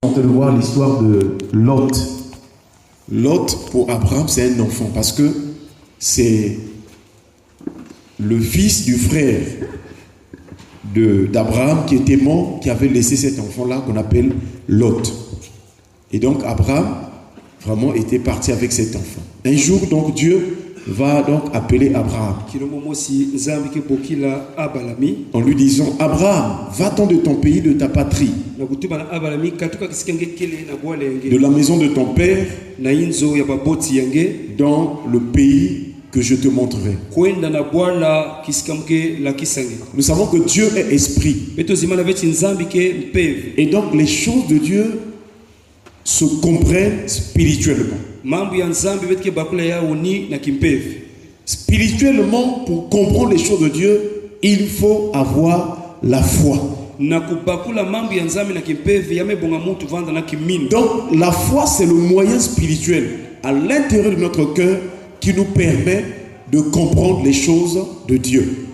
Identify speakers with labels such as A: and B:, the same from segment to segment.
A: On va voir l'histoire de Lot.
B: Lot, pour Abraham, c'est un enfant parce que c'est le fils du frère d'Abraham qui était mort, qui avait laissé cet enfant-là qu'on appelle Lot. Et donc Abraham vraiment était parti avec cet enfant. Un jour, donc, Dieu va donc appeler Abraham en lui disant: Abraham, va-t'en de ton pays, de ta patrie, de la maison de ton père, dans le pays que je te montrerai. Nous savons que Dieu est esprit. Et donc les choses de Dieu se comprennent spirituellement. Spirituellement, pour comprendre les choses de Dieu, il faut avoir la foi. Donc la foi, c'est le moyen spirituel à l'intérieur de notre cœur qui nous permet de comprendre les choses de Dieu.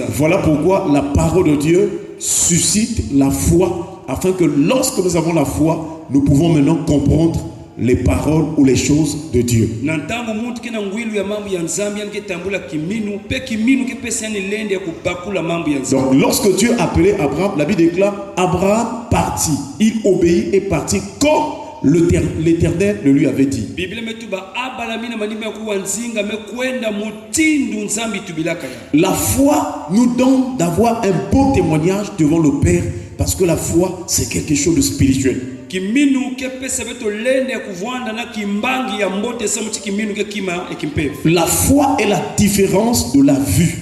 B: Voilà pourquoi la parole de Dieu suscite la foi, afin que lorsque nous avons la foi, nous pouvons maintenant comprendre les paroles ou les choses de Dieu. Donc lorsque Dieu appelait Abraham, la Bible déclare: Abraham partit, il obéit et partit comme l'Éternel le lui avait dit. La foi nous donne d'avoir un beau témoignage devant le Père, parce que la foi, c'est quelque chose de spirituel. La foi est la différence de la vue.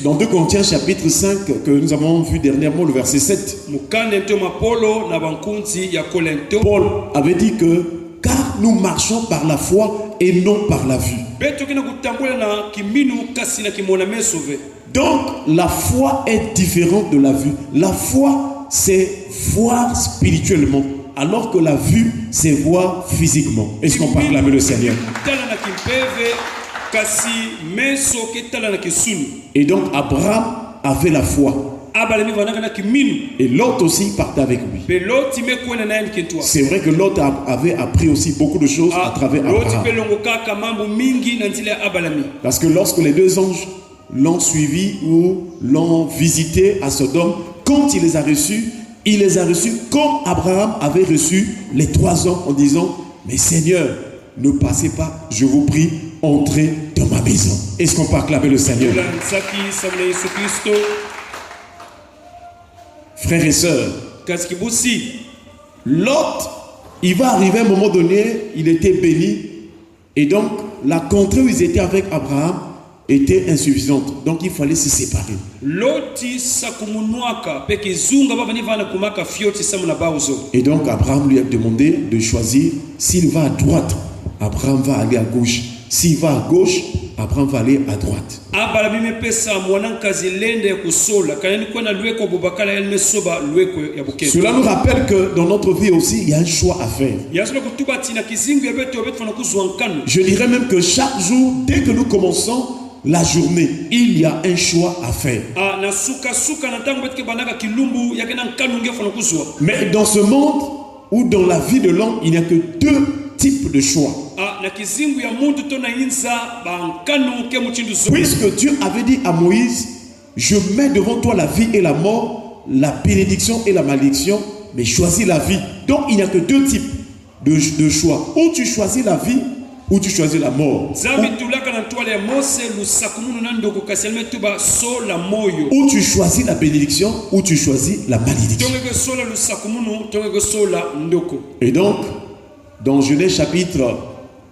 B: Dans 2 Corinthiens chapitre 5 que nous avons vu dernièrement, le verset 7, Paul avait dit que car nous marchons par la foi et non par la vue. Donc la foi est différente de la vue. La foi, c'est voir spirituellement, alors que la vue, c'est voir physiquement. Est-ce qu'on peut acclamer le Seigneur? Et donc Abraham avait la foi. Et Lot aussi partait avec lui. C'est vrai que Lot avait appris aussi beaucoup de choses à travers Abraham. Parce que lorsque les deux anges l'ont suivi ou l'ont visité à Sodome, quand il les a reçus comme Abraham avait reçu les 3 ans, en disant: mais Seigneur, ne passez pas, je vous prie, entrez dans ma maison. Est-ce qu'on peut acclamer le Seigneur? Frères et sœurs, Lot, il va arriver à un moment donné, il était béni, et donc la contrée où ils étaient avec Abraham était insuffisante, donc il fallait se séparer. Et donc Abraham lui a demandé de choisir. S'il va à droite, Abraham va aller à gauche. S'il va à gauche, Abraham va aller à droite. Cela nous rappelle que dans notre vie aussi, il y a un choix à faire. Je dirais même que chaque jour, dès que nous commençons la journée, il y a un choix à faire. Mais dans ce monde ou dans la vie de l'homme, il n'y a que 2 types de choix. Puisque Dieu avait dit à Moïse: je mets devant toi la vie et la mort, la bénédiction et la malédiction, mais choisis la vie. Donc il n'y a que 2 types de choix. Ou tu choisis la vie, ou tu choisis la mort. Ou tu choisis la bénédiction, ou tu choisis la malédiction. Et donc, dans Genèse chapitre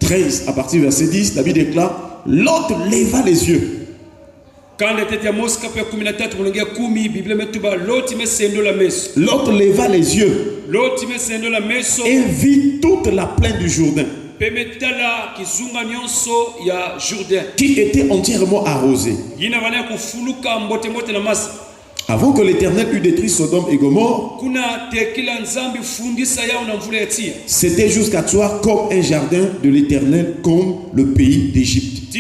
B: 13, à partir du verset 10, la Bible déclare: Lot leva les yeux. Lot leva les yeux et vit toute la plaine du Jourdain, qui était entièrement arrosée. Avant que l'Éternel eût détruit Sodome et Gomorrhe, c'était jusqu'à toi comme un jardin de l'Éternel, comme le pays d'Égypte.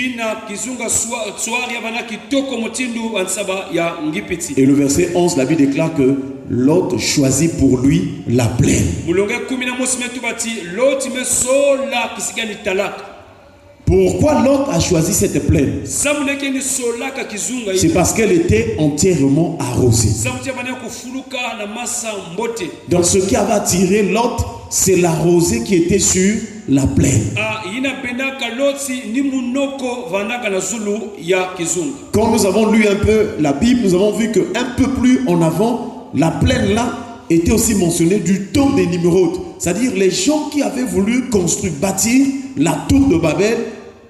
B: Et le verset 11, la Bible déclare que Lot choisit pour lui la plaine. Pourquoi Lot a choisi cette plaine? C'est parce qu'elle était entièrement arrosée. Donc ce qui avait attiré Lot, c'est la rosée qui était sur la plaine. Quand nous avons lu un peu la Bible, nous avons vu qu'un peu plus en avant, la plaine là était aussi mentionnée du temps des Nimrod. C'est-à-dire les gens qui avaient voulu construire, bâtir la tour de Babel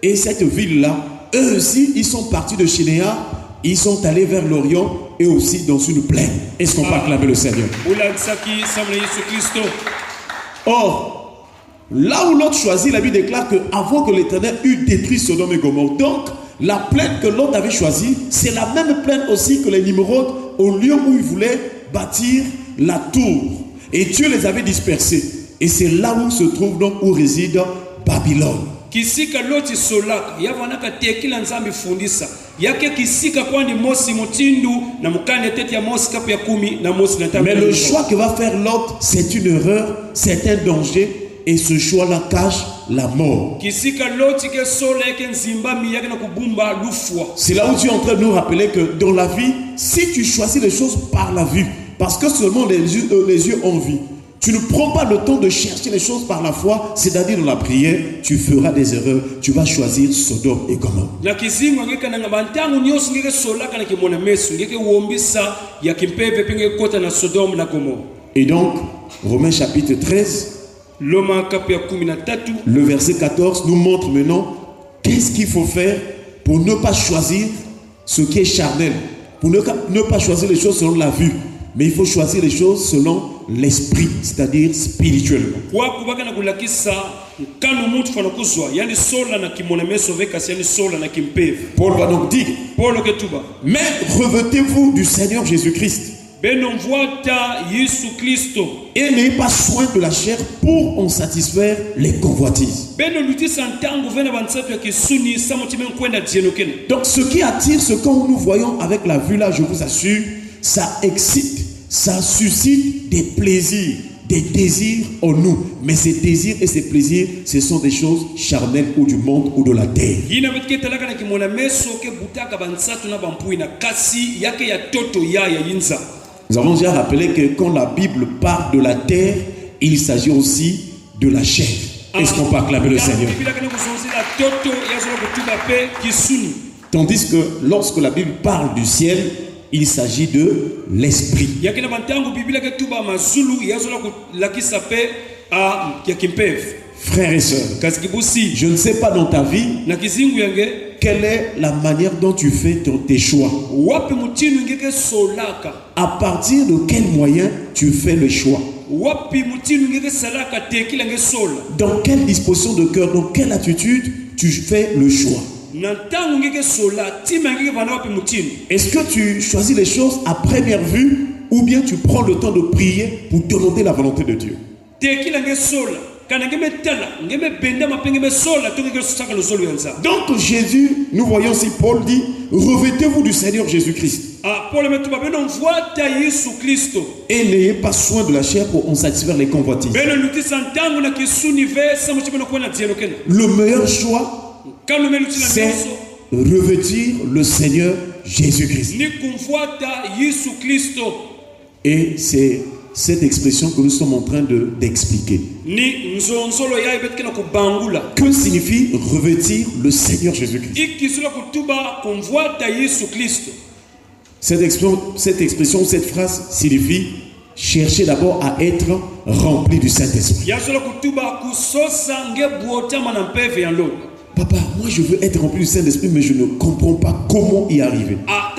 B: et cette ville-là, eux aussi, ils sont partis de Shinéa, ils sont allés vers l'Orient et aussi dans une plaine. Est-ce qu'on peut acclamer le Seigneur? Or, là où Lot choisit, la Bible déclare qu'avant que l'Éternel eût détruit Sodome et Gomorrhe, donc la plaine que Lot avait choisie, c'est la même plaine aussi que les Nimrod, au lieu où ils voulaient bâtir la tour. Et Dieu les avait dispersés. Et c'est là où se trouve donc, où réside Babylone.
C: Kisika loti solaka yavanaka tekila nzambi fundisa yake kisika kwani mosi mutindu na mukane tete ya mosi kapu ya 10 na mosi na tabu.
B: Mais le choix que va faire Lot, c'est une erreur, c'est un danger et ce choix-là cache la mort.
C: Kisika loti ke sola yake nzimbami yake na kubumba lufwa.
B: C'est là où tu es en train de nous rappeler que dans la vie, si tu choisis les choses par la vue, parce que seulement les yeux ont vu, tu ne prends pas le temps de chercher les choses par la foi, c'est-à-dire dans la prière, tu feras des erreurs, tu vas choisir Sodome et Gomorrhe. Et donc, Romains chapitre 13, le verset 14 nous montre maintenant qu'est-ce qu'il faut faire pour ne pas choisir ce qui est charnel, pour ne pas choisir les choses selon la vue. Mais il faut choisir les choses selon l'esprit, c'est-à-dire spirituellement. Paul va donc dire, mais revêtez-vous du Seigneur Jésus-Christ. Et n'ayez pas soin de la chair pour en satisfaire les convoitises. Donc ce qui attire, ce que nous voyons avec la vue là, je vous assure, ça excite, ça suscite des plaisirs, des désirs en nous. Mais ces désirs et ces plaisirs, ce sont des choses charnelles ou du monde ou de la terre. Nous avons déjà rappelé que quand la Bible parle de la terre, il s'agit aussi de la chair. Est-ce qu'on peut acclamer le Seigneur? Tandis que lorsque la Bible parle du ciel, il s'agit de l'esprit. Frères et sœurs, je ne sais pas dans ta vie quelle est la manière dont tu fais tes choix. À partir de quel moyen tu fais le choix. Dans quelle disposition de cœur, dans quelle attitude tu fais le choix. Est-ce que tu choisis les choses à première vue ou bien tu prends le temps de prier pour demander la volonté de Dieu? Donc Jésus, nous voyons si Paul dit, revêtez-vous du Seigneur Jésus-Christ. Et n'ayez pas soin de la chair pour en satisfaire les convoitises. Le meilleur choix, c'est revêtir le Seigneur Jésus-Christ. Et c'est cette expression que nous sommes en train d'expliquer. Que signifie revêtir le Seigneur Jésus-Christ? Cette expression, cette phrase signifie chercher d'abord à être rempli du Saint-Esprit. Papa, moi je veux être rempli du Saint-Esprit, mais je ne comprends pas comment y arriver. On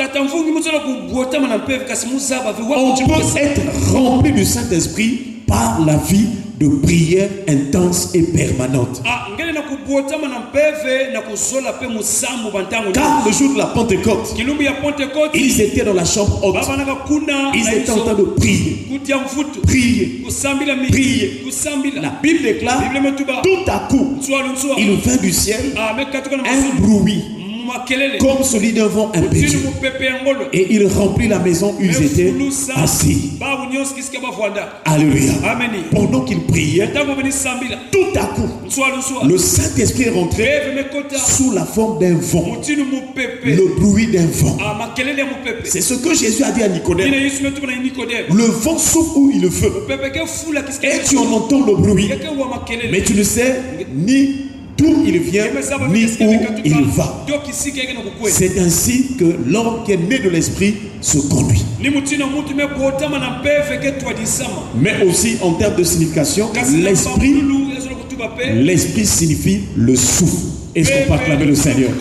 B: peut être rempli du Saint-Esprit par la vie de prière intense et permanente.
C: ngene na kubotama na mpeve na kuzola pe musambu bantango.
B: Car le jour de la Pentecôte,
C: Kilumbi ya Pentecôte,
B: ils étaient dans la chambre haute.
C: baba naka kuna
B: Ils étaient en train de prier.
C: kutia mfutu
B: Prier.
C: kusambila mi
B: Prier.
C: kusambila.
B: La Bible déclare,
C: Bible metuba
B: tout à coup,
C: ntswa
B: il vint du ciel
C: mekatuka na
B: un bruit
C: makelele
B: comme celui d'un vent impétueux.
C: tinu mupepe ngolo.
B: Et il remplit la maison où ils étaient assis.
C: Ba unyos kisike ba vwanda.
B: Alléluia.
C: Amen.
B: Pendant qu'ils priaient,
C: Tango beni sambila.
B: tout à coup,
C: Ntswa
B: le Saint-Esprit est rentré
C: Beve mekota
B: sous la forme d'un vent,
C: mutinu mupepe.
B: le bruit d'un vent.
C: Makelele ya mupepe.
B: C'est ce que Jésus a dit à Nicodème.
C: Ina Yesu metuba na Nikodème.
B: Le vent souffle où il le veut.
C: Mupepe ke fula kisike.
B: Et tu en entends le bruit.
C: Yeke wa makelele.
B: Mais tu ne sais ni d'où il vient, ni où il va. C'est ainsi que l'homme qui est né de l'esprit se conduit. Mais aussi en termes de signification, l'esprit signifie le souffle. Est-ce qu'on peut acclamer le Seigneur?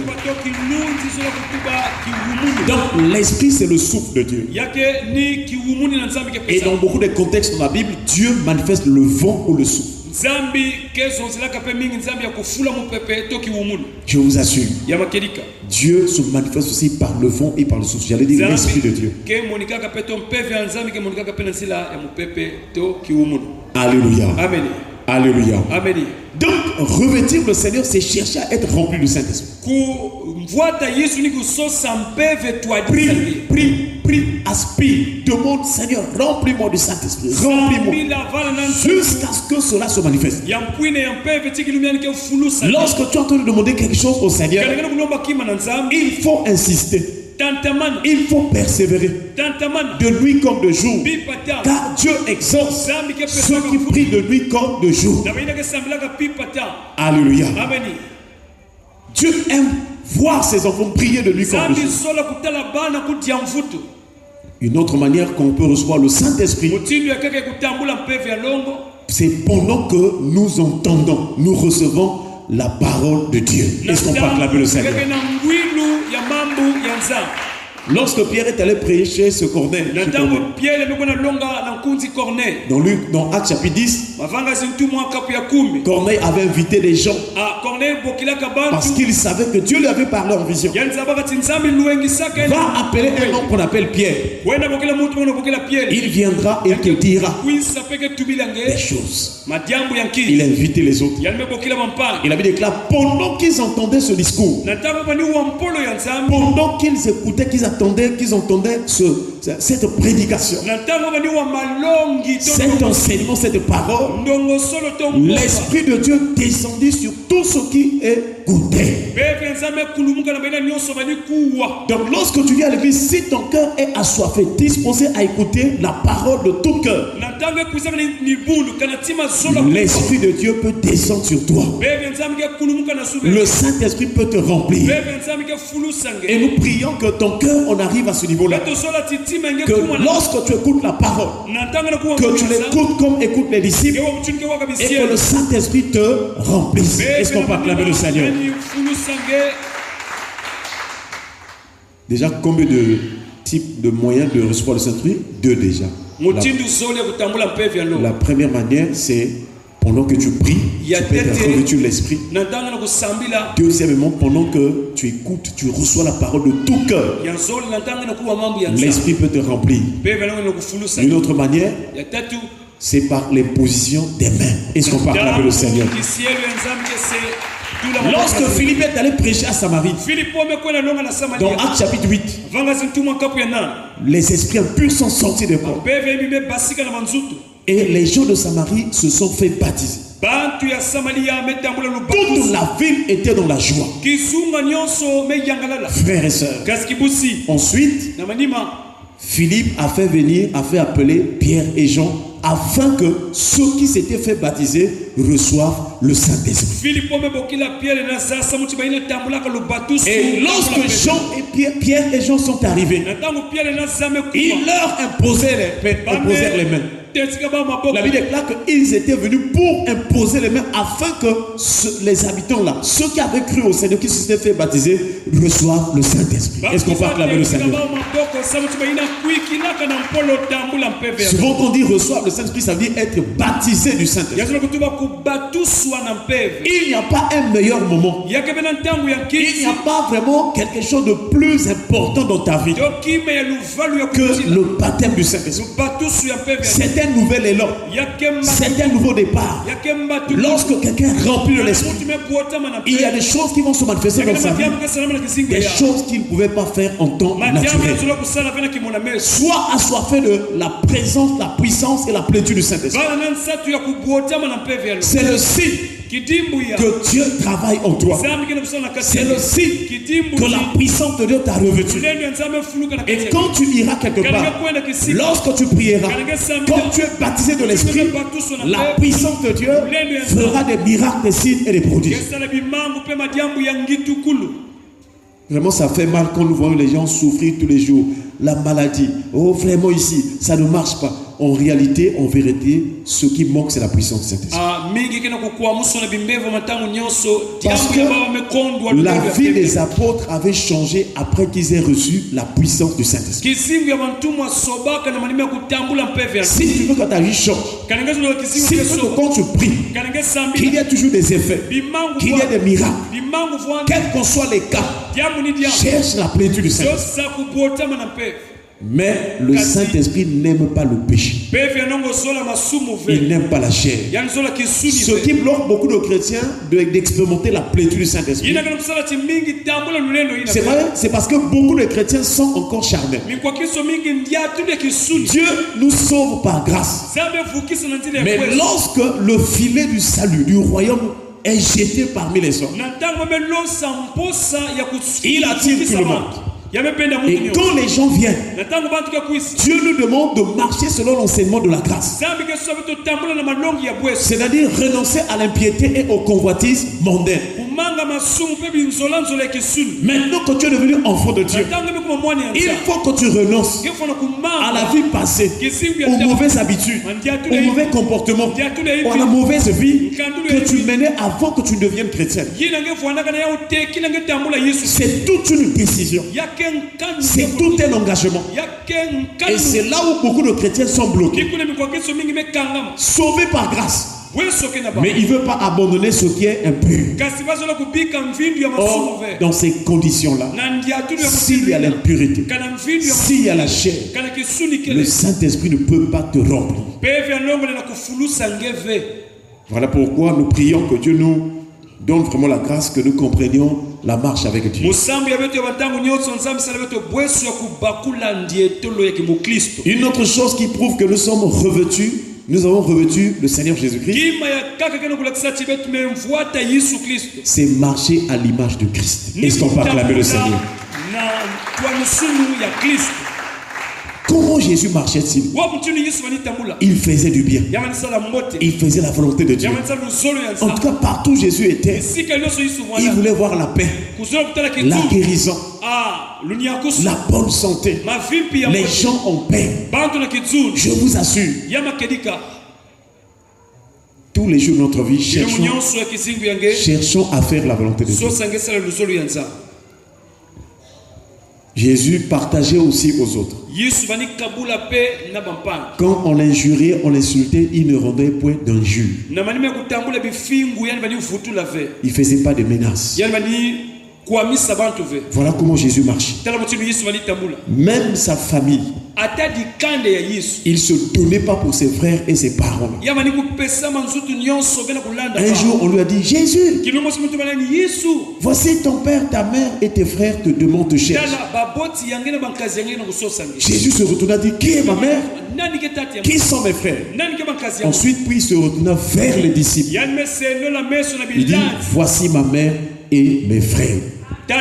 B: Donc l'esprit c'est le souffle de Dieu. Et dans beaucoup de contextes dans la Bible, Dieu manifeste le vent ou le souffle. Je vous assure, Dieu se manifeste aussi par le vent et par le souffle. J'allais dire l'esprit de Dieu. Alléluia.
C: Amen.
B: Alléluia.
C: Amen.
B: Donc revêtir le Seigneur, c'est chercher à être rempli du Saint-Esprit. Prie, aspire, demande Seigneur, remplis-moi du Saint-Esprit, remplis-moi, jusqu'à ce que cela se manifeste. Lorsque tu es en train de demander quelque chose au Seigneur, il faut insister. Il faut persévérer de nuit comme de jour, car Dieu exauce ceux qui prient de nuit comme de jour. Alléluia. Dieu aime voir ses enfants prier de nuit comme de jour. Une autre manière qu'on peut recevoir le Saint-Esprit, c'est pendant que nous entendons, nous recevons la parole de Dieu. Est-ce qu'on peut acclamer le Seigneur? Lorsque Pierre est allé prêcher ce Corneille, dans Actes chapitre 10, Corneille avait invité des gens parce qu'il savait que Dieu lui avait parlé en vision. Va appeler un homme qu'on appelle Pierre. Il viendra et te dira des choses. Il a invité les autres. Il avait déclaré pendant qu'ils entendaient ce discours, pendant qu'ils écoutaient, qu'ils entendaient cette prédication, cet enseignement, cette parole, l'Esprit de Dieu descendit sur tout ce qui est goûté. Donc lorsque tu viens à l'église, si ton cœur est assoiffé, disposé à écouter la parole de tout cœur, l'Esprit de Dieu peut descendre sur toi. Le Saint-Esprit peut te remplir. Et nous prions que ton cœur, on arrive à ce niveau-là. Que lorsque tu écoutes la parole, que tu l'écoutes comme écoutent les disciples, et que le Saint-Esprit te remplisse. Est-ce qu'on peut acclamer le Seigneur? Déjà, combien de types de moyens de recevoir le Saint-Esprit? Deux déjà. La première manière, c'est pendant que tu pries, tu peux être revêtu de l'esprit. Deuxièmement, pendant que tu écoutes, tu reçois la parole de tout cœur. L'esprit peut te remplir. Une autre manière, c'est par les positions des mains. Est-ce qu'on peut acclamer le Seigneur? Lorsque Philippe est allé prêcher à Samarie, dans Actes chapitre 8, les esprits impurs sont sortis des corps. Et les gens de Samarie se sont fait baptiser. Toute la ville était dans la joie. Frères et sœurs. Ensuite, Philippe a fait appeler Pierre et Jean afin que ceux qui s'étaient fait baptiser reçoivent le Saint-Esprit. Et lorsque Pierre et Jean sont arrivés, ils leur imposèrent les mains. La Bible déclare qu'ils étaient venus pour imposer les mains afin que les habitants là, ceux qui avaient cru au Seigneur, qui se s'étaient fait baptiser, reçoivent le Saint-Esprit. Est-ce qu'on peut acclamer le Seigneur? Souvent quand on dit reçoivent le Saint-Esprit, ça veut dire être baptisé du Saint-Esprit. Il n'y a pas un meilleur moment. Il n'y a pas vraiment quelque chose de plus important dans ta vie que le baptême du Saint-Esprit. C'est un nouvel élan. C'est un nouveau départ. Lorsque quelqu'un est rempli de l'Esprit, il y a des choses qui vont se manifester dans sa vie. Des choses qu'il ne pouvait pas faire en temps naturel. Soit assoiffé de la présence, la puissance et la plénitude du Saint-Esprit. C'est le signe que Dieu travaille en toi. C'est le signe que la puissance de Dieu t'a revêtu. Et quand tu iras quelque part, lorsque tu prieras, quand tu es baptisé de l'Esprit, la puissance de Dieu fera des miracles, des signes et des prodiges. Vraiment, ça fait mal quand nous voyons les gens souffrir tous les jours. La maladie. Oh, vraiment ici, ça ne marche pas. En réalité, en vérité, ce qui manque, c'est la puissance de Saint-Esprit. Parce que la vie des apôtres avait changé après qu'ils aient reçu la puissance du Saint-Esprit. Si tu veux que ta vie change, si tu veux que quand tu pries, qu'il y ait toujours des effets, qu'il y ait des miracles, quels qu'en soient les cas, cherche la plénitude du Saint-Esprit. Mais le Saint-Esprit n'aime pas le péché. Il n'aime pas la chair. Ce qui bloque beaucoup de chrétiens d'expérimenter la plénitude du Saint-Esprit, c'est vrai, c'est parce que beaucoup de chrétiens sont encore charnels. Dieu nous sauve par grâce. Mais lorsque le filet du salut, du royaume, est jeté parmi les hommes, il attire tout le monde. Et quand les gens viennent, Dieu nous demande de marcher selon l'enseignement de la grâce. C'est-à-dire renoncer à l'impiété et aux convoitises mondaines. Maintenant que tu es devenu enfant de Dieu, il faut que tu renonces à la vie passée, aux mauvaises habitudes, aux mauvais comportements, à la mauvaise vie que tu menais avant que tu deviennes chrétien. C'est toute une décision. C'est tout un engagement. Et c'est là où beaucoup de chrétiens sont bloqués. Sauvés par grâce. Mais il ne veut pas abandonner ce qui est impur. Or, dans ces conditions-là, s'il y a l'impureté, s'il y a la chair, le Saint-Esprit ne peut pas te remplir. Voilà pourquoi nous prions que Dieu nous donne vraiment la grâce, que nous comprenions la marche avec Dieu. Une autre chose qui prouve que nous sommes revêtus, nous avons revêtu le Seigneur Jésus-Christ, c'est marcher à l'image de Christ. Est-ce qu'on peut acclamer le Seigneur? Comment Jésus marchait-il? Il faisait du bien. Il faisait la volonté de Dieu. En tout cas, partout où Jésus était, il voulait voir la paix, la guérison, la bonne santé. Les gens en paix. Je vous assure, tous les jours de notre vie, cherchons à faire la volonté de Dieu. Jésus partageait aussi aux autres. Quand on l'injuriait, on l'insultait, il ne rendait point d'injure. Il ne faisait pas de menaces. Voilà comment Jésus marchait. Même sa famille, il ne se donnait pas pour ses frères et ses parents. Un jour, on lui a dit: Jésus, voici ton père, ta mère et tes frères te demandent de chercher. Jésus se retourna et dit: qui est ma mère? Qui sont mes frères? Ensuite, puis il se retourna vers les disciples. Il dit: voici ma mère et mes frères. Donc,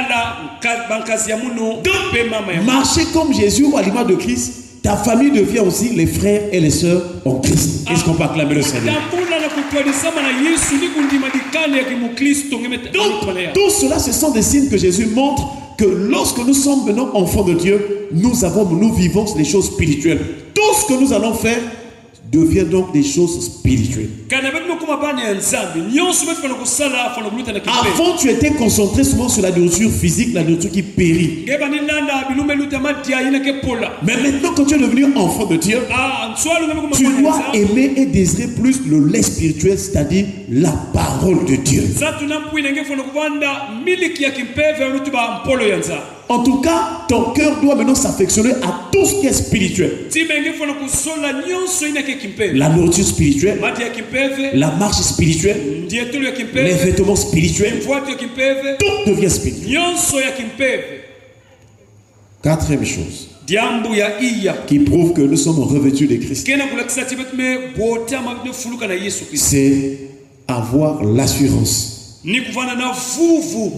B: marcher comme Jésus ou à l'image de Christ, ta famille devient aussi les frères et les sœurs en Christ. Est-ce qu'on peut acclamer le Seigneur? Donc, tout cela, ce sont des signes que Jésus montre que lorsque nous sommes maintenant enfants de Dieu, nous vivons les choses spirituelles. Tout ce que nous allons faire devient donc des choses spirituelles. Avant, tu étais concentré souvent sur la nourriture physique, la nourriture qui périt. Mais maintenant, quand tu es devenu enfant de Dieu, tu dois aimer et désirer plus le lait spirituel, c'est-à-dire la parole de Dieu. En tout cas, ton cœur doit maintenant s'affectionner à tout ce qui est spirituel. La nourriture spirituelle, la marche spirituelle, les vêtements spirituels, tout devient spirituel. Quatrième chose qui prouve que nous sommes revêtus de Christ, c'est avoir l'assurance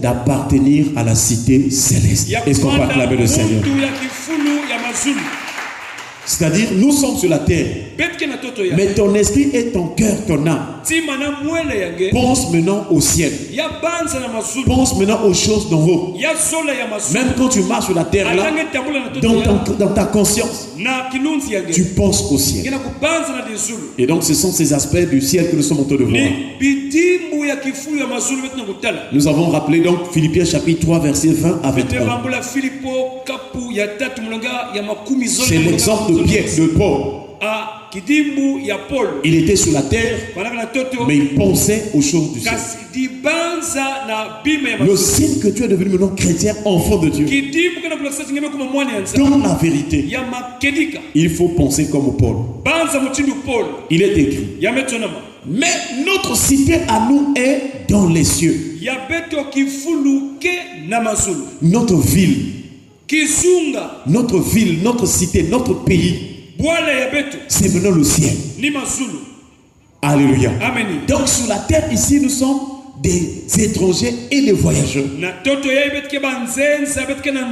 B: d'appartenir à la cité céleste. Est-ce qu'on peut acclamer le Seigneur? C'est-à-dire, nous sommes sur la terre, mais ton esprit et ton cœur, ton âme, pense maintenant au ciel. Pense maintenant aux choses d'en haut. Même quand tu marches sur la terre, là, dans ta conscience, tu penses au ciel. Et donc, ce sont ces aspects du ciel que nous sommes en train de voir. Nous avons rappelé donc Philippiens chapitre 3, verset 20 à 23. C'est l'exemple de Pierre, de Paul. Il était sur la terre, mais il pensait aux choses du ciel. Le signe que tu es devenu maintenant chrétien, enfant de Dieu, dans la vérité, il faut penser comme Paul. Il est écrit. Mais notre cité à nous est dans les cieux. Notre ville, notre cité, notre pays, c'est maintenant le ciel. Alléluia. Amen. Donc sur la terre ici, nous sommes des étrangers et des voyageurs.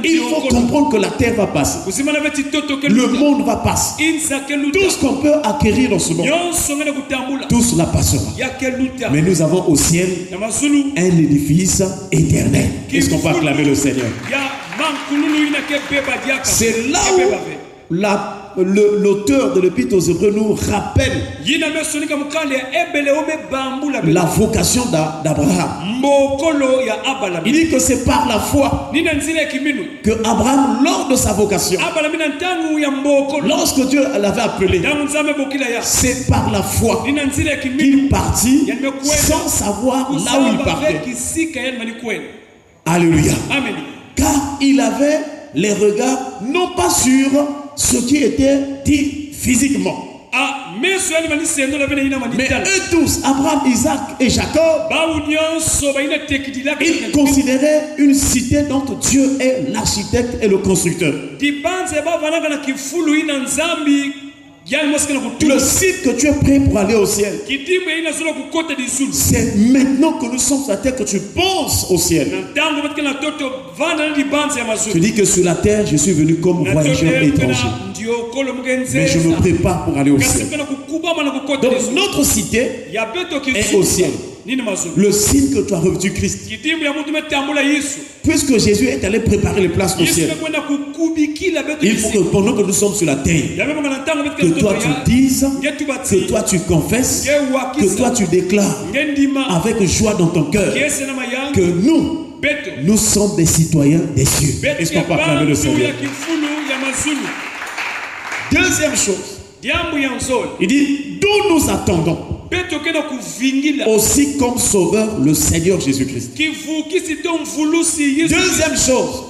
B: Il faut comprendre que la terre va passer. Le monde va passer. Tout ce qu'on peut acquérir dans ce monde, tout cela passera. Mais nous avons au ciel un édifice éternel. Est-ce qu'on peut acclamer le Seigneur? C'est là où l'auteur de l'Épître aux Hébreux nous rappelle la vocation d'Abraham. Il dit que c'est par la foi que Abraham, lors de sa vocation, lorsque Dieu l'avait appelé, c'est par la foi qu'il partit sans savoir là où il partait. Alléluia. Amen. Car il avait les regards non pas sur ce qui était dit physiquement. Mais eux tous, Abraham, Isaac et Jacob, ils considéraient une cité dont Dieu est l'architecte et le constructeur. Le site que tu es prêt pour aller au ciel, c'est maintenant que nous sommes sur la terre que tu penses au ciel. Tu dis que sur la terre, je suis venu comme voyageur étranger, mais je me prépare pour aller au ciel. Donc notre cité est au ciel. Le signe que tu as revêtu Christ. Puisque Jésus est allé préparer les places au ciel, il faut que pendant que nous sommes sur la terre, que toi tu dises, que toi tu confesses, que toi tu déclares avec joie dans ton cœur que nous sommes des citoyens des cieux. Est-ce qu'on peut acclamer le Seigneur? Deuxième chose, il dit d'où nous attendons aussi comme sauveur le Seigneur Jésus-Christ. Deuxième chose,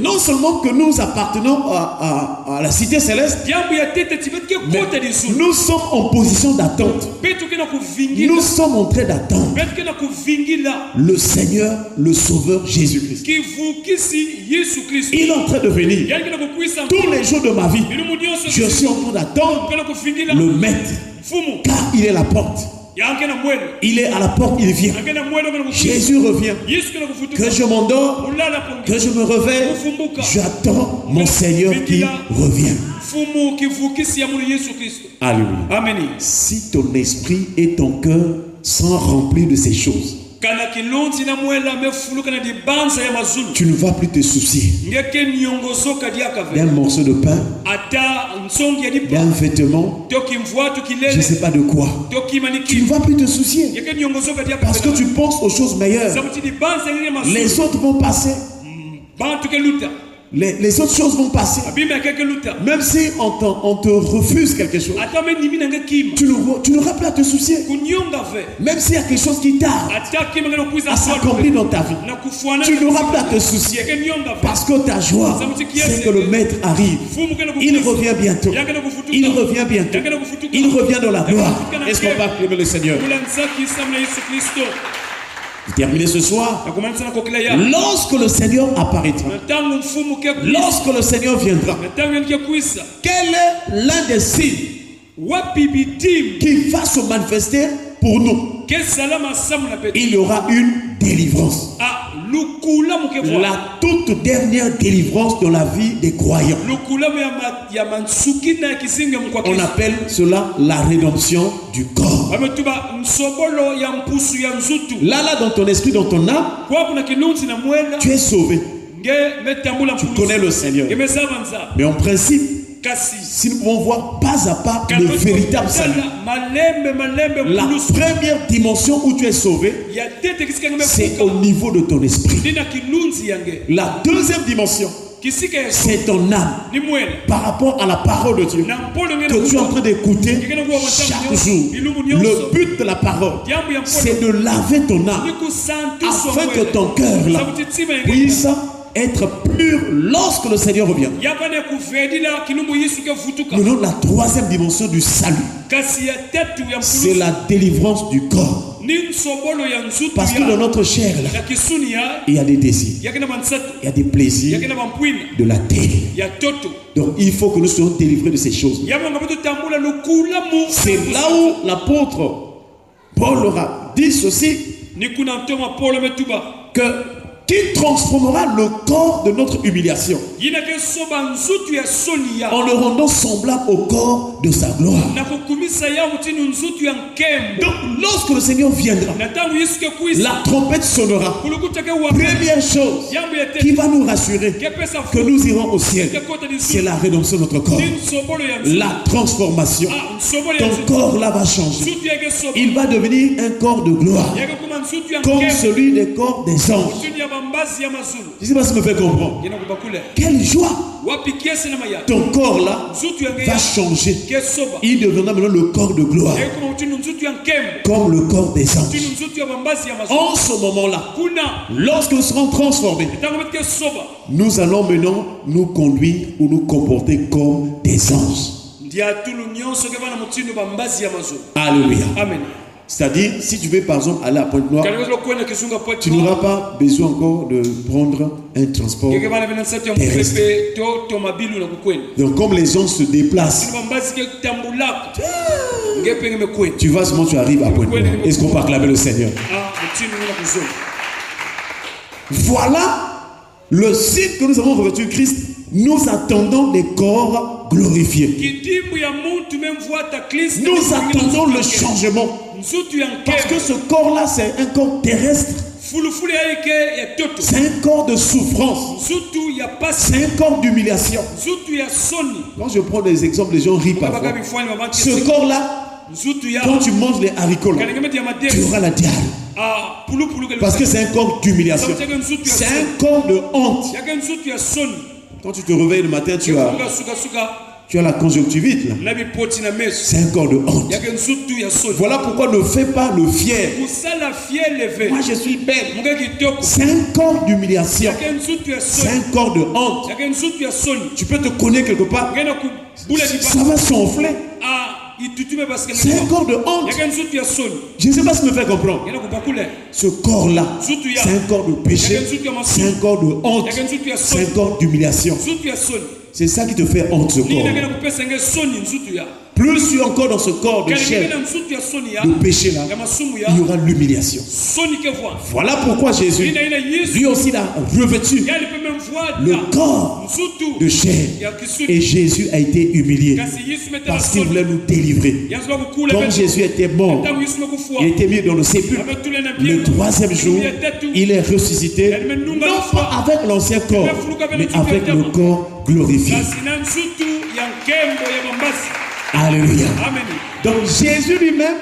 B: non seulement que nous appartenons à la cité céleste, mais nous sommes en position d'attente. Nous sommes en train d'attendre le Seigneur, le sauveur Jésus-Christ. Il est en train de venir. Tous les jours de ma vie, je suis en train d'attendre le maître, car il est la porte. Il est à la porte, il vient. Jésus revient. Que je m'endors, que je me réveille, j'attends mon Seigneur qui revient. Alléluia. Si ton esprit et ton cœur sont remplis de ces choses,
C: kana kilonzi na mwela mefulu kana di banza ya mazulu
B: Tu ne vas plus te soucier
C: ngeke nyongozo kadiaka
B: d'un
C: ve
B: morceau de pain,
C: ata nsongi ya di
B: d'un vêtement,
C: toki mvua
B: je ne
C: tukilele
B: sais pas de quoi.
C: toki
B: Tu
C: maniki
B: ne vas plus te soucier
C: ngeke nyongozo kadiaka
B: parce que tu penses aux choses meilleures.
C: sabuti di banza ngene mazulu
B: Les autres vont passer.
C: bantu ke luta
B: Les autres choses vont passer.
C: abime keke luta
B: Même si on te refuse quelque chose,
C: ata me nimi na ngekima
B: tu n'auras plus à te soucier.
C: kunyonga ve
B: Même s'il y a quelque chose qui tarde
C: ata kima ngene kuiza
B: à s'accomplir dans ta vie,
C: na kufuana
B: tu n'auras plus à te soucier.
C: ngeke nyonga ve
B: Parce que ta joie, c'est que le Maître arrive.
C: fumu ngene
B: Il
C: kufuana
B: revient bientôt.
C: yangene kufutuka
B: Il revient bientôt.
C: yangene kufutuka
B: Il revient dans la gloire. Est-ce qu'on va acclamer le Seigneur?
C: mulanzaki samna Yesu Kristo
B: Vous terminez ce soir.
C: na kumanisa na kokila ya
B: Lorsque le Seigneur apparaîtra,
C: na tangu mfumu ke
B: lorsque le Seigneur viendra,
C: na tangu yanke kuisa
B: quel est l'un des signes
C: wapi bidim
B: qui va se manifester pour nous?
C: ke salama samu na pete
B: Il y aura une délivrance.
C: a lukula mukevwa
B: La toute dernière délivrance dans la vie des croyants.
C: lukula ya mansuki na kisinga mkwa
B: On appelle cela la rédemption du corps.
C: ametuba msobolo ya mpusu ya nzutu
B: Là, dans ton esprit, dans ton âme,
C: kwa kuna kilunzi na mwela
B: tu es sauvé.
C: nge metambula
B: Tu connais le Seigneur.
C: ngemesabanza
B: Mais en principe,
C: kasi
B: si nous pouvons voir pas à pas le véritable salut,
C: malembe
B: la
C: mpulusu
B: première dimension où tu es sauvé,
C: ya tete kisika
B: c'est au niveau de ton esprit.
C: nina kilunzi yange
B: La deuxième dimension,
C: kisika ya
B: c'est ton âme
C: ni mwela
B: par rapport à la parole de Dieu
C: na mpolo ngene
B: que tu es en train d'écouter chaque jour. Le but de la parole,
C: jambo ya mpolo
B: c'est de laver ton âme
C: ni kusantu
B: afin que ton cœur là puisse être pur lorsque le Seigneur revient.
C: yakane kuvedila kilumbu Yesu ke vutuka
B: Maintenant, la troisième dimension du salut,
C: kasi ya tatu ya
B: c'est
C: mpulusu
B: la délivrance du corps.
C: ni nsobolo ya nzutu
B: Parce que dans
C: ya
B: notre chair là,
C: ya kisuni ya
B: il y a des désirs,
C: yakena bansatu
B: il y a des plaisirs
C: yakena bampwina
B: de la terre.
C: ya toto
B: Donc il faut que nous soyons délivrés de ces choses.
C: yabanga betotambula lukula mu
B: C'est là où l'apôtre Paul aura dit ceci,
C: ni kuna ntoma polo metuba
B: que qui transformera le corps de notre humiliation
C: yina ke soba nzutu ya soni ya
B: en le rendant semblable au corps de sa gloire.
C: na kukumisa ya mutini nzutu ya nkembo
B: Donc lorsque le Seigneur viendra,
C: na tangu Yesu ke kuisa
B: la trompette sonnera.
C: kulukuta ke wa
B: Première chose
C: yambo ya
B: qui
C: tete
B: va nous rassurer
C: ke pesa
B: que nous irons au ciel,
C: ke kota di
B: c'est
C: nzutu
B: la rédemption de notre corps.
C: ni nsobolo ya nzutu
B: La transformation.
C: ah nsobolo ya
B: Ton
C: nzutu
B: corps là va changer.
C: nzutu ya ke soba
B: Il va devenir un corps de gloire,
C: ya ke kuma nzutu ya
B: comme
C: nkembo
B: celui des corps des anges.
C: nzutu ya bambazi ya mazulu
B: Je ne sais pas si me fait comprendre.
C: yena kubakule
B: Quelle joie!
C: wapi kiasi na maya
B: Ton corps là
C: nzutu ya
B: va
C: ngeya
B: changer.
C: ke soba
B: Il deviendra maintenant le corps de gloire,
C: ya kuma mutini nzutu ya nkembo
B: comme le corps des
C: mutini
B: anges.
C: nzutu ya bambazi ya mazulu
B: En ce moment-là,
C: kuna
B: lorsque nous serons transformés,
C: tangu betike soba
B: nous allons maintenant nous conduire ou nous comporter comme des anges.
C: ndia tulu nyonso ke bana mutini bambazi ya mazulu
B: Alléluia.
C: amen
B: C'est-à-dire, si tu veux par exemple aller à Pointe-Noire,
C: kaliweza kwenda kisunga pote
B: tu n'auras pas besoin encore de prendre un transport.
C: keke bana bena nsatu ya
B: terrestre.
C: mupepe to mabilu na kukwenda
B: Donc comme les anges se déplacent,
C: tinu bambazi ke tambulako ngepenge mekwenda
B: tu vas seulement tu arrives à Pointe-Noire. Est-ce qu'on peut acclamer le Seigneur?
C: ah mutini na kuzona
B: Voilà le signe que nous avons revêtu Christ. Nous attendons des corps glorifiés.
C: kidimbu ya muntu memvuata Kristo
B: Nous attendons le changement.
C: nzutu ya
B: Parce que
C: nkembo
B: ce corps-là, c'est un corps terrestre.
C: fulufulu ya ike ya toto
B: C'est un corps de souffrance.
C: nzutu ya pasi
B: C'est un corps d'humiliation.
C: nzutu ya soni
B: Quand je prends des exemples, les gens rient
C: baka
B: parfois.
C: bifwani babaki
B: Ce corps-là,
C: nzutu ya
B: quand tu manges les haricots, là,
C: kalengemeti ya
B: tu
C: madesi
B: auras la diarrhée.
C: ah pulupulu ke
B: Parce que c'est un corps d'humiliation. C'est un corps de honte.
C: yake nzutu ya soni
B: Quand tu te réveilles le matin, tu
C: Funga suka suka
B: as la conjonctivite. Là.
C: na bipoti na meso
B: C'est un corps de honte.
C: yake nzutu ya soni
B: Voilà pourquoi ne fais pas le fier.
C: kusala fie leve
B: Moi, je suis belle.
C: muke kitoko
B: C'est un corps d'humiliation.
C: yake nzutu ya
B: C'est
C: soni
B: un corps de honte.
C: yake nzutu ya soni
B: Tu peux te cogner quelque part.
C: ngena kubula
B: Ça va sonfler.
C: ah itutume parce que
B: C'est un corps de honte.
C: yake nzutu ya soni
B: Je ne sais pas si me fait comprendre.
C: ngena kubakule
B: Ce corps-là,
C: nzutu ya
B: c'est un corps de péché.
C: yake nzutu ya
B: C'est
C: masoni
B: un corps de honte.
C: yake nzutu ya
B: C'est un
C: soni
B: corps d'humiliation.
C: nzutu ya soni
B: C'est ça qui te fait honte, ce
C: nini
B: corps.
C: nakenda kupesa nge soni nsutu ya
B: Plus tu es encore dans ce corps de
C: kali
B: chair,
C: ngena nsutu ya soni ya
B: de péché là,
C: ya masumu ya
B: il y aura l'humiliation.
C: soni ke voix
B: Voilà pourquoi Jésus,
C: ina ina Yesu
B: lui aussi, l'a revêtu
C: yali pe même voix
B: le corps
C: nsutu
B: de chair.
C: ya kisutu
B: Et Jésus a été humilié
C: kasi Yesu metela
B: parce qu'il
C: soni
B: voulait nous délivrer.
C: Yesu ba kukula
B: Comme Jésus était mort,
C: tangu Yesu makufua
B: il était mis dans le sépulcre.
C: avec tous les
B: Le troisième jour, il est ressuscité, non pas avec l'ancien corps, mais avec le corps glorifié.
C: kasi na nsutu ya nkembo ya mambasi.
B: Alléluia.
C: Amen.
B: Donc Jésus lui-même,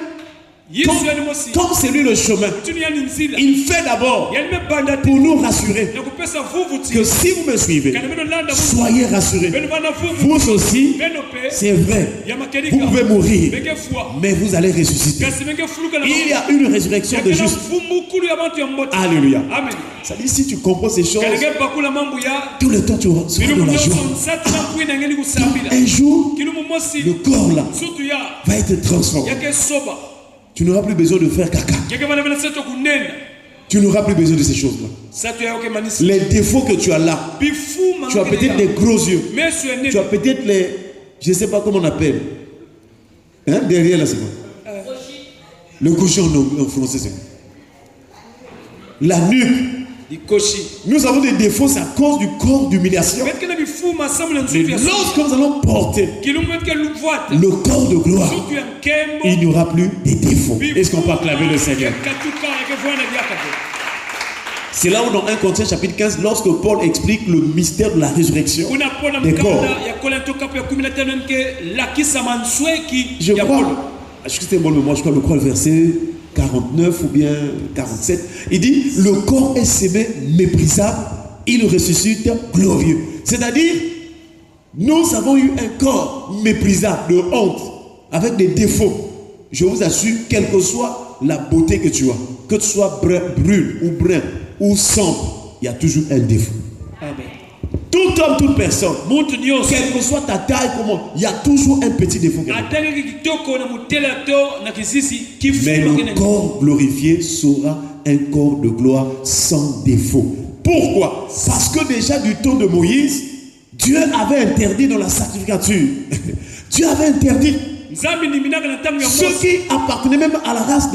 C: Yesu yani mosi
B: comme c'est lui le chemin,
C: tuni yani nzila
B: il fait d'abord
C: yani me banda te
B: pour nous rassurer
C: na kupesa vuvuti
B: que si vous me suivez,
C: kana beno landa
B: soyez rassurés.
C: beno bana vuvu
B: Vous aussi,
C: beno pe
B: c'est vrai,
C: ya
B: vous
C: makelika
B: pouvez mourir,
C: beke fwa
B: mais vous allez ressusciter.
C: kasi beke fuluka na
B: Il y a une résurrection de juste.
C: mukulu ya bantu ya mbota.
B: Alléluia.
C: Amen.
B: Ça dit, si tu comprends ces choses,
C: Kalenge bakula mambo ya
B: tout le temps tu seras
C: bilu
B: dans la
C: munyoso
B: joie.
C: nsatu na kwina ngeni
B: Donc,
C: kusambila
B: un jour,
C: kilu mumosi
B: le corps là
C: sutu ya
B: va être transformé.
C: yake soba
B: Tu n'auras plus besoin de faire caca.
C: yake bana bana seto kunena
B: Tu n'auras plus besoin de ces choses-là.
C: satu ya yoke manisi
B: Les défauts que tu as là,
C: bifu
B: tu as peut-être des gros yeux.
C: mais sur
B: Tu as peut-être les... Je ne sais pas comment on appelle. Hein? Derrière là, c'est quoi? Le cochon en français, c'est quoi? La nuque.
C: ikoshi
B: Nous avons des défauts, c'est à cause du corps d'humiliation.
C: betke na bifu masamu na
B: Mais
C: nsutu ya
B: lorsque nous allons porter
C: kilu betke luvuata
B: le corps de gloire,
C: sutu ya nkembo
B: il n'y aura plus de défauts. Est-ce qu'on peut acclamer le Seigneur?
C: katuka yake vwana diaka
B: C'est là où dans 1 Corinthiens chapitre 15, lorsque Paul explique le mystère de la résurrection
C: kuna pona
B: des corps.
C: mkanda ya Korinto kapu ya 15 nke lakisa mansweki
B: Je
C: ya
B: crois,
C: Paulo.
B: je sais bon mémoire, je crois le verset 49 ou bien 47. Il dit, le corps est sémé méprisable, il ressuscite glorieux. C'est-à-dire, nous avons eu un corps méprisable, de honte, avec des défauts. Je vous assure, quelle que soit la beauté que tu as, que tu sois brune ou brun ou sombre, il y a toujours un défaut.
C: Amen.
B: Tout homme, toute personne,
C: Muntu nyonso
B: quelle que soit ta taille, comment, il y a toujours un petit défaut.
C: atangeki kitoko na mutela to na kisisi
B: Mais
C: kifuma
B: le
C: kene
B: corps glorifié sera un corps de gloire sans défaut. Pourquoi? Parce que déjà du temps de Moïse, Dieu avait interdit dans la sacrificature. Dieu avait interdit
C: nzambi ni minaka na tangu ya
B: ceux
C: Mose
B: qui appartenaient même à la race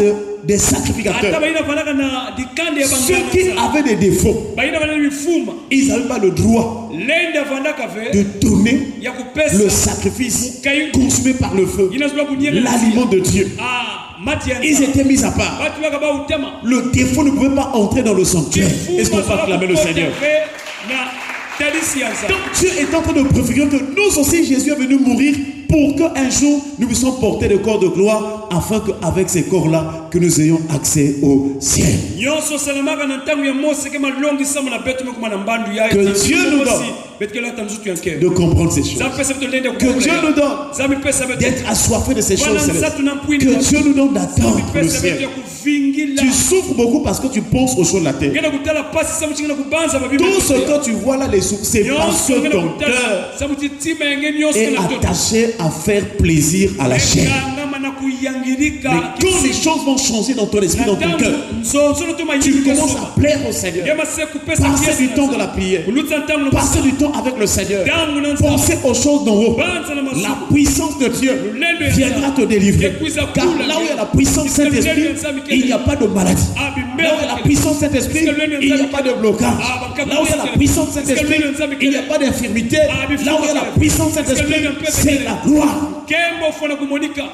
B: des sacrificateurs.
C: ata baina vanaka na dikande ya
B: Ceux qui
C: bangana
B: avaient des défauts,
C: baina bana bifuma
B: ils n'avaient pas le droit
C: lenda vandaka
B: de
C: ve
B: donner
C: ya kupesa
B: le sacrifice consumé par le feu,
C: inazwa kunyela
B: l'aliment de Dieu.
C: mati ya
B: Ils étaient mis à part.
C: batu baka ba utema
B: Le défaut ne pouvait pas entrer dans le sanctuaire. Est-ce qu'on peut acclamer le Seigneur?
C: na tadisi ya nzambe.
B: Donc Dieu est en train de préfigurer que nous aussi, Jésus est venu mourir pour qu'un jour nous puissions porter le corps de gloire, afin qu'avec ces corps-là, que nous ayons accès au ciel.
C: nyonso salamaka na ntango ya Mose ke malongisama na betu mekuma na mbandu ya
B: Que Dieu nous donne
C: betke lata nzutu ya nkembo
B: de comprendre ces choses.
C: zambi pesa betu lende
B: Que Dieu nous donne
C: zambi pesa betu
B: d'être assoiffés de ces choses
C: wana
B: célestes.
C: nzatu na mpwini
B: Que Dieu nous donne
C: zambi
B: d'attendre le
C: pesa betu ya
B: ciel.
C: kuvingila
B: Tu souffres beaucoup parce que tu penses aux choses de la terre.
C: ngena kutala pasi samu chingena kubanza babibi
B: Tout ce que tu vois là, les souffres, c'est parce que ton cœur
C: samu chitima yenge nyonso
B: est
C: na toto
B: attaché à faire plaisir à la chair.
C: ngama na kuyangirika
B: Mais quand les choses vont changer dans ton esprit, dans ton cœur,
C: nzonzo no to
B: tu
C: mayingirika
B: commences à plaire au Seigneur.
C: ngema se kupesa
B: Passer du temps de la prière.
C: ulutsa ntango na
B: Passer du temps avec le Seigneur.
C: ntango na nzambe
B: Penser aux choses d'en haut.
C: banza na masu
B: La puissance de Dieu viendra te délivrer. Car là où il y a la puissance de Saint-Esprit, il n'y a pas de maladie. Là où il y a la puissance de Saint-Esprit, il n'y a pas de blocage. Là où il y a la puissance de Saint-Esprit, il n'y a pas d'infirmité. Là où il y a la puissance de Saint-Esprit, c'est la gloire.
C: kembo fona kumonika.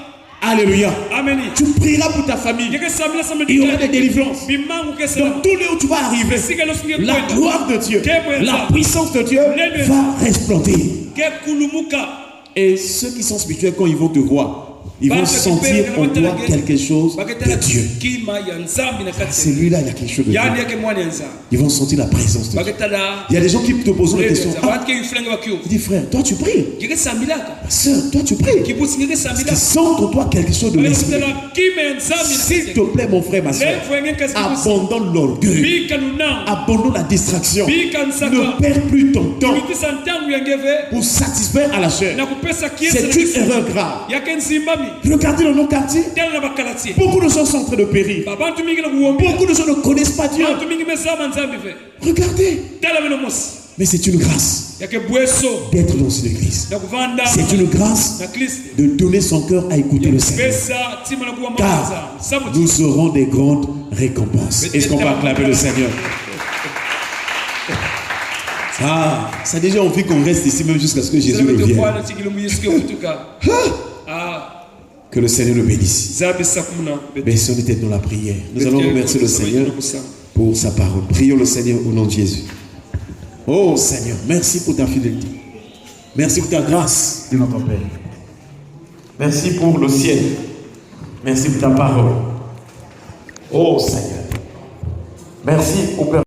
B: Alléluia.
C: Amen.
B: Tu prieras pour ta famille.
C: Yeke samla sama
B: Il y aura des délivrances.
C: bimangu kesela
B: Dans tous les où tu vas arriver,
C: sika no singe
B: la
C: kwenda
B: gloire de Dieu, la puissance de Dieu va resplendir.
C: ke kulumuka
B: Et ceux qui sont spirituels, quand ils vont te voir, ils vont sentir en toi quelque chose de Dieu.
C: kima ya nzambi na kati
B: Celui-là, il y a quelque chose de Dieu.
C: yani yake mwana ya nzambi
B: Ils vont sentir la présence de Dieu.
C: baketala
B: Il y a des gens qui te posent la question. Ah,
C: abantu ke yifulanga bakyo
B: il dit frère, toi tu pries.
C: yeke sambilaka
B: Sœur, toi tu pries.
C: kibusi ngeke
B: Qui
C: sambilaka
B: sent en toi quelque chose de l'esprit.
C: baketala kima ya nzambi
B: S'il te plaît, mon frère, ma soeur,
C: levo yenge kasi kusi
B: abandonne l'orgueil,
C: bika nunang
B: abandonne la distraction.
C: bika nsaka
B: Ne perds plus ton temps
C: mitisa ntangu yangeve
B: pour satisfaire à la chair.
C: na kupesa kiesi
B: C'est une erreur grave.
C: yake nzimbami
B: Regardez dans nos quartiers,
C: tala na bakalatie
B: beaucoup de gens sont en train de périr.
C: babantu mingi na kuwombia
B: Beaucoup de gens ne connaissent pas Dieu.
C: bantu mingi mesama nzambi ve
B: Regardez,
C: tala bino mosi
B: Mais c'est une grâce
C: yake bweso
B: d'être dans une église.
C: na kuvanda
B: C'est une grâce
C: na Kristo
B: de donner son cœur à écouter le Seigneur.
C: pesa tima na kuwa
B: Car
C: maza sabuti
B: nous aurons des grandes récompenses. Est-ce qu'on peut acclamer le Seigneur? Ah, ça a déjà envie qu'on reste ici même jusqu'à ce que Jésus revienne. Que le Seigneur nous bénisse. Baissons les têtes dans la prière. Nous allons remercier le Seigneur pour sa parole. Prions le Seigneur au nom de Jésus. Oh Seigneur, merci pour ta fidélité. Merci pour ta grâce, de notre Père. Merci pour le ciel. Merci pour ta parole. Oh Seigneur. Merci au Père.